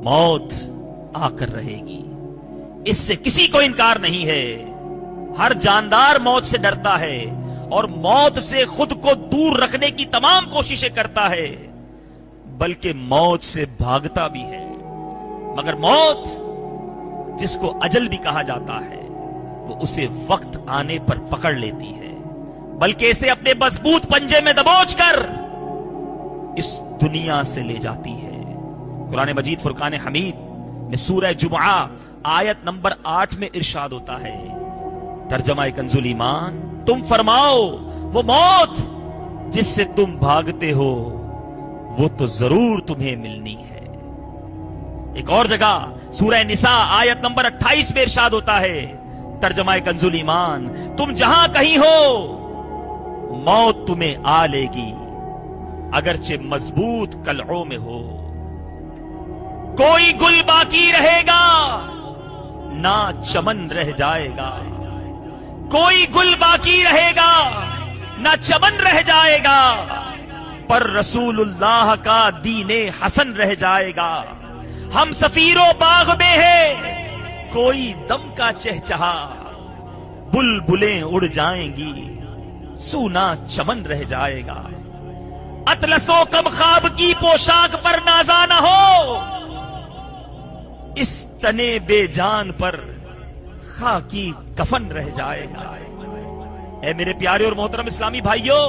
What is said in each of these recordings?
موت آکر رہے گی، اس سے کسی کو انکار نہیں ہے۔ ہر جاندار موت سے ڈرتا ہے اور موت سے خود کو دور رکھنے کی تمام کوششیں کرتا ہے، بلکہ موت سے بھاگتا بھی ہے۔ مگر موت، جس کو اجل بھی کہا جاتا ہے، وہ اسے وقت آنے پر پکڑ لیتی ہے، بلکہ اسے اپنے مضبوط پنجے میں دبوچ کر اس دنیا سے لے جاتی ہے۔ قرآن مجید فرقان حمید میں سورہ جمعہ آیت نمبر 8 میں ارشاد ہوتا ہے، ترجمہ کنز الایمان، تم فرماؤ وہ موت جس سے تم بھاگتے ہو وہ تو ضرور تمہیں ملنی ہے۔ ایک اور جگہ سورہ نساء آیت نمبر 28 میں ارشاد ہوتا ہے، ترجمہ کنز الایمان، تم جہاں کہیں ہو موت تمہیں آ لے گی، اگرچہ مضبوط قلعوں میں ہو۔ کوئی گل باقی رہے گا نہ چمن رہ جائے گا، کوئی گل باقی رہے گا نہ چمن رہ جائے گا، پر رسول اللہ کا دین حسن رہ جائے گا۔ ہم سفیروں باغ میں ہے کوئی دم کا چہچہا، بلبلیں اڑ جائیں گی سونا چمن رہ جائے گا۔ اطلس و کم خواب کی پوشاک پر نازا نہ ہو، اس تنے بے جان پر خاکی کفن رہ جائے گا۔ اے میرے پیارے اور محترم اسلامی بھائیوں،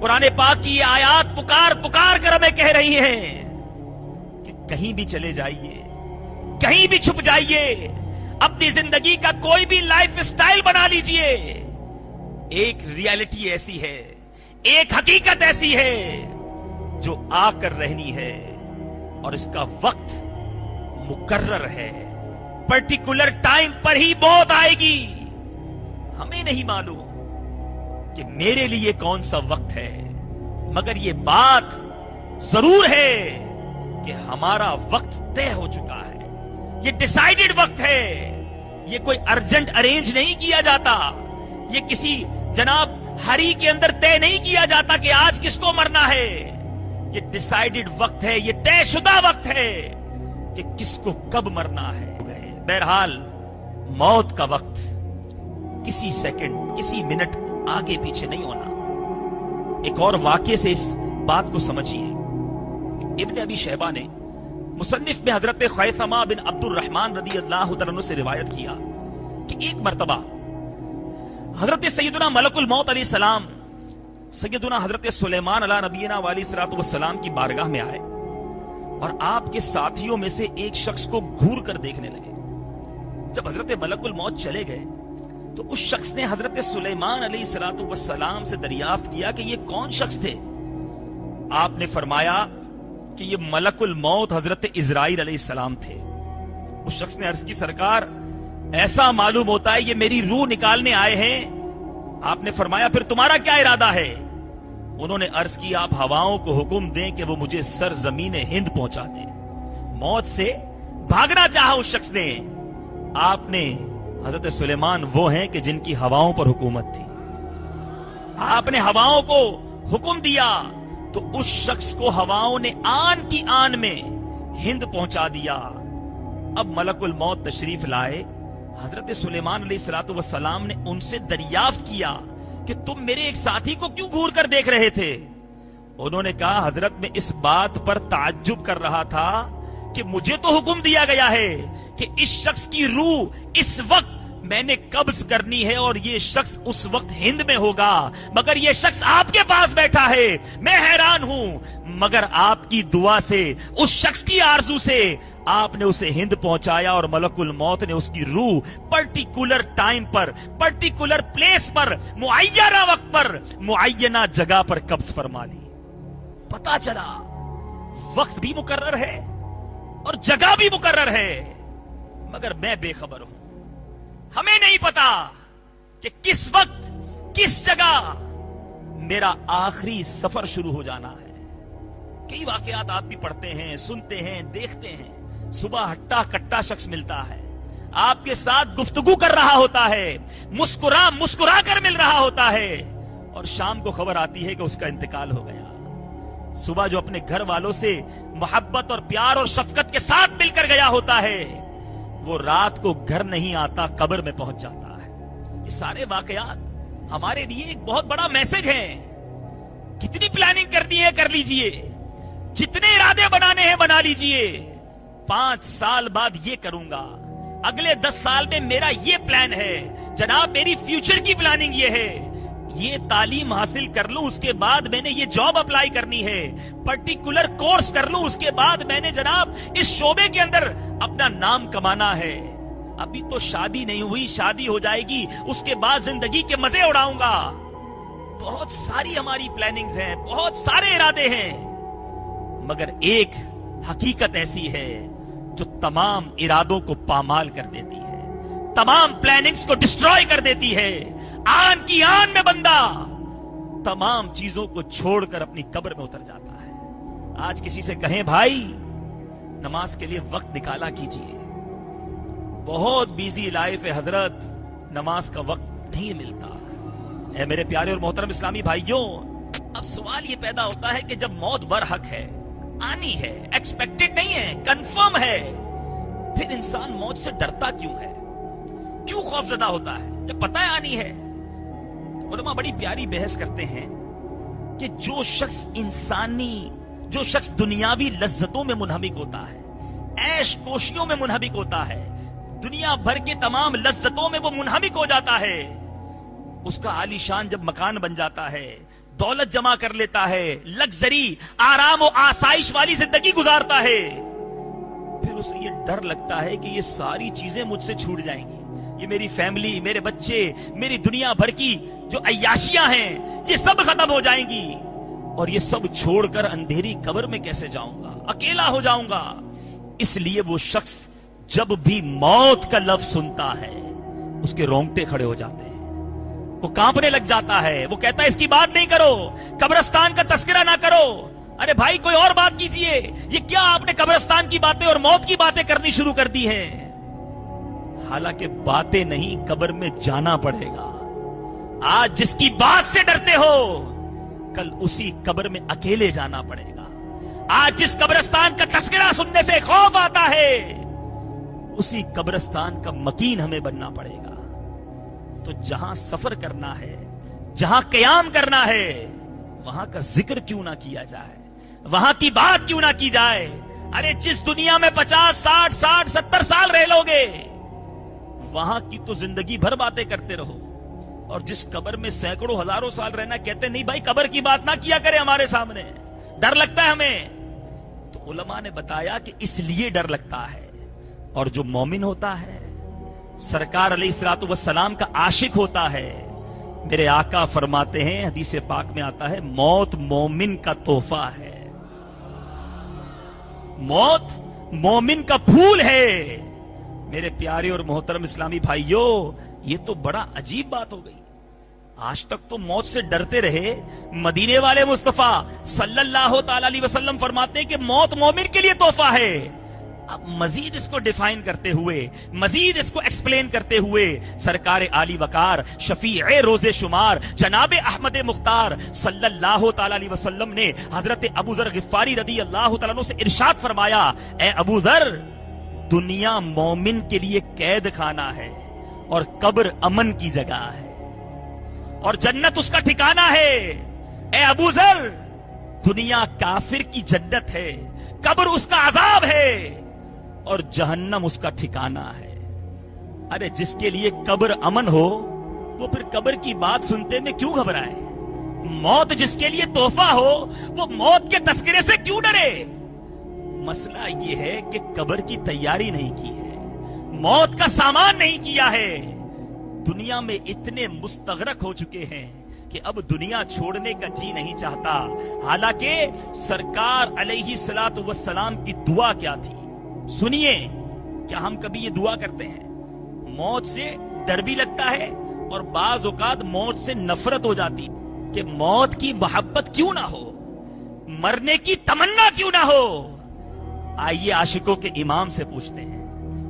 قرآن پاک کی یہ آیات پکار پکار کر ہمیں کہہ رہی ہیں کہ کہیں بھی چلے جائیے، کہیں بھی چھپ جائیے، اپنی زندگی کا کوئی بھی لائف سٹائل بنا لیجئے، ایک ریالٹی ایسی ہے، ایک حقیقت ایسی ہے جو آ کر رہنی ہے، اور اس کا وقت مقرر ہے۔ پرٹیکولر ٹائم پر ہی موت آئے گی۔ ہمیں نہیں معلوم کہ میرے لیے کون سا وقت ہے، مگر یہ بات ضرور ہے کہ ہمارا وقت طے ہو چکا ہے، یہ ڈیسائیڈڈ وقت ہے، یہ کوئی ارجنٹ ارینج نہیں کیا جاتا، یہ کسی جناب ہری کے اندر طے نہیں کیا جاتا کہ آج کس کو مرنا ہے۔ یہ ڈیسائیڈڈ وقت ہے، یہ طے شدہ وقت ہے کہ کس کو کب مرنا ہے۔ بہرحال موت کا وقت کسی سیکنڈ، کسی منٹ آگے پیچھے نہیں ہونا۔ ایک اور واقعے سے اس بات کو سمجھیے۔ ابن ابی شیبہ نے مصنف میں حضرت خیثمہ بن عبد الرحمن رضی اللہ تعالیٰ عنہ سے روایت کیا کہ ایک مرتبہ حضرت سیدنا ملک الموت علیہ السلام سیدنا حضرت سلیمان علیہ نبینا علیہ الصلوۃ والسلام کی بارگاہ میں آئے، اور آپ کے ساتھیوں میں سے ایک شخص کو گھور کر دیکھنے لگے۔ جب حضرت ملک الموت چلے گئے تو اس شخص نے حضرت سلیمان علیہ الصلوۃ والسلام سے دریافت کیا کہ یہ کون شخص تھے؟ آپ نے فرمایا کہ یہ ملک الموت حضرت عزرائیل علیہ السلام تھے۔ اس شخص نے عرض کی، سرکار ایسا معلوم ہوتا ہے یہ میری روح نکالنے آئے ہیں۔ آپ نے فرمایا پھر تمہارا کیا ارادہ ہے؟ انہوں نے عرض کی، آپ ہواؤں کو حکم دیں کہ وہ مجھے سرزمین ہند پہنچا دیں۔ موت سے بھاگنا چاہا اس شخص نے۔ آپ نے حضرت سلیمان وہ ہیں کہ جن کی ہواؤں پر حکومت تھی، آپ نے ہواؤں کو حکم دیا تو اس شخص کو ہواؤں نے آن کی آن میں ہند پہنچا دیا۔ اب ملک الموت تشریف لائے، حضرت سلیمان علیہ الصلوۃ والسلام نے ان سے دریافت کیا کہ تم میرے ایک ساتھی کو کیوں گھور کر دیکھ رہے تھے؟ انہوں نے کہا، حضرت میں اس بات پر تعجب کر رہا تھا کہ مجھے تو حکم دیا گیا ہے کہ اس شخص کی روح اس وقت میں نے قبض کرنی ہے اور یہ شخص اس وقت ہند میں ہوگا، مگر یہ شخص آپ کے پاس بیٹھا ہے۔ میں حیران ہوں، مگر آپ کی دعا سے، اس شخص کی آرزو سے آپ نے اسے ہند پہنچایا، اور ملک الموت نے اس کی روح پرٹیکولر ٹائم پر، پرٹیکولر پلیس پر، معینہ وقت پر، معینہ جگہ پر قبض فرما لی۔ پتا چلا وقت بھی مقرر ہے اور جگہ بھی مقرر ہے، مگر میں بے خبر ہوں۔ ہمیں نہیں پتا کہ کس وقت، کس جگہ میرا آخری سفر شروع ہو جانا ہے۔ کئی واقعات آپ بھی پڑھتے ہیں، سنتے ہیں، دیکھتے ہیں۔ صبح ہٹا کٹا شخص ملتا ہے، آپ کے ساتھ گفتگو کر رہا ہوتا ہے، مسکرا مسکرا کر مل رہا ہوتا ہے، اور شام کو خبر آتی ہے کہ اس کا انتقال ہو گیا. صبح جو اپنے گھر والوں سے محبت اور پیار اور شفقت کے ساتھ مل کر گیا ہوتا ہے وہ رات کو گھر نہیں آتا, قبر میں پہنچ جاتا ہے. یہ سارے واقعات ہمارے لیے ایک بہت بڑا میسج ہے. کتنی پلاننگ کرنی ہے کر لیجئے, جتنے ارادے بنانے ہیں بنا لیجئے. 5 سال بعد یہ کروں گا, اگلے 10 سال میں میرا یہ پلان ہے جناب, میری فیوچر کی پلاننگ یہ ہے, یہ تعلیم حاصل کر لوں اس کے بعد میں نے یہ جاب اپلائی کرنی ہے, پرٹیکولر کورس کر لوں اس کے بعد میں نے جناب اس شعبے کے اندر اپنا نام کمانا ہے. ابھی تو شادی نہیں ہوئی, شادی ہو جائے گی, اس کے بعد زندگی کے مزے اڑاؤں گا. بہت ساری ہماری پلاننگز ہیں, بہت سارے ارادے ہیں, مگر ایک حقیقت ایسی ہے جو تمام ارادوں کو پامال کر دیتی ہے, تمام پلاننگز کو ڈسٹروائے کر دیتی ہے. آن کی آن میں بندہ تمام چیزوں کو چھوڑ کر اپنی قبر میں اتر جاتا ہے. آج کسی سے کہیں بھائی نماز کے لیے وقت نکالا کیجیے, بہت بیزی لائف ہے حضرت, نماز کا وقت نہیں ملتا. اے میرے پیارے اور محترم اسلامی بھائیوں, اب سوال یہ پیدا ہوتا ہے کہ جب موت برحق ہے, آنی ہے, ایکسپیکٹڈ نہیں ہے, کنفرم ہے, پھر انسان موت سے ڈرتا کیوں ہے, کیوں خوفزدہ ہوتا ہے جب پتہ ہے آنی ہے؟ علماء بڑی پیاری بحث کرتے ہیں کہ جو شخص دنیاوی لذتوں میں منہمک ہوتا ہے, عیش کوشیوں میں منہمک ہوتا ہے, دنیا بھر کے تمام لذتوں میں وہ منہمک ہو جاتا ہے, اس کا عالی شان جب مکان بن جاتا ہے, دولت جمع کر لیتا ہے, لگزری آرام و آسائش والی زندگی گزارتا ہے, پھر اسے یہ ڈر لگتا ہے کہ یہ ساری چیزیں مجھ سے چھوٹ جائیں گی, یہ میری فیملی, میرے بچے, میری دنیا بھر کی جو عیاشیاں ہیں یہ سب ختم ہو جائیں گی, اور یہ سب چھوڑ کر اندھیری قبر میں کیسے جاؤں گا, اکیلا ہو جاؤں گا. اس لیے وہ شخص جب بھی موت کا لفظ سنتا ہے اس کے رونگٹے کھڑے ہو جاتے ہیں, وہ کانپنے لگ جاتا ہے, وہ کہتا ہے اس کی بات نہیں کرو, قبرستان کا تذکرہ نہ کرو. ارے بھائی کوئی اور بات کیجئے, یہ کیا آپ نے قبرستان کی باتیں اور موت کی باتیں کرنی شروع کر دی ہیں؟ حالانکہ باتیں نہیں, قبر میں جانا پڑے گا. آج جس کی بات سے ڈرتے ہو کل اسی قبر میں اکیلے جانا پڑے گا. آج جس قبرستان کا تذکرہ سننے سے خوف آتا ہے اسی قبرستان کا مکین ہمیں بننا پڑے گا. تو جہاں سفر کرنا ہے, جہاں قیام کرنا ہے, وہاں کا ذکر کیوں نہ کیا جائے, وہاں کی بات کیوں نہ کی جائے. ارے جس دنیا میں 50 60 60 70 سال رہ لو گے وہاں کی تو زندگی بھر باتیں کرتے رہو, اور جس قبر میں سینکڑوں ہزاروں سال رہنا, کہتے نہیں بھائی قبر کی بات نہ کیا کرے ہمارے سامنے, ڈر لگتا ہے ہمیں. تو علماء نے بتایا کہ اس لیے ڈر لگتا ہے, اور جو مومن ہوتا ہے, سرکار علیہ الصلوۃ والسلام کا عاشق ہوتا ہے, میرے آقا فرماتے ہیں, حدیث پاک میں آتا ہے, موت مومن کا تحفہ ہے, موت مومن کا پھول ہے. میرے پیارے اور محترم اسلامی بھائیوں, یہ تو بڑا عجیب بات ہو گئی. آج تک تو موت سے ڈرتے رہے, مدینے والے مصطفیٰ صلی اللہ تعالی علیہ وسلم فرماتے ہیں کہ موت مومن کے لیے تحفہ ہے. اب مزید اس کو ڈیفائن کرتے ہوئے, مزید اس کو ایکسپلین کرتے ہوئے, سرکار عالی وقار شفیع روز شمار جناب احمد مختار صلی اللہ تعالی علیہ وسلم نے حضرت ابو ذر غفاری رضی اللہ تعالیٰ عنہ سے ارشاد فرمایا, اے ابو ذر, دنیا مومن کے لیے قید خانہ ہے اور قبر امن کی جگہ ہے, اور جنت اس کا ٹھکانہ ہے. اے ابو ذر, دنیا کافر کی جنت ہے, قبر اس کا عذاب ہے, اور جہنم اس کا ٹھکانہ ہے. ارے جس کے لیے قبر امن ہو وہ پھر قبر کی بات سنتے میں کیوں گھبرائے؟ موت جس کے لیے تحفہ ہو وہ موت کے تذکرے سے کیوں ڈرے؟ مسئلہ یہ ہے کہ قبر کی تیاری نہیں کی ہے, موت کا سامان نہیں کیا ہے. دنیا میں اتنے مستغرق ہو چکے ہیں کہ اب دنیا چھوڑنے کا جی نہیں چاہتا. حالانکہ سرکار علیہ الصلوۃ والسلام کی دعا کیا تھی سنیے. کیا ہم کبھی یہ دعا کرتے ہیں؟ موت سے ڈر بھی لگتا ہے اور بعض اوقات موت سے نفرت ہو جاتی کہ موت کی محبت کیوں نہ ہو, مرنے کی تمنا کیوں نہ ہو. آئیے عاشقوں کے امام سے پوچھتے ہیں,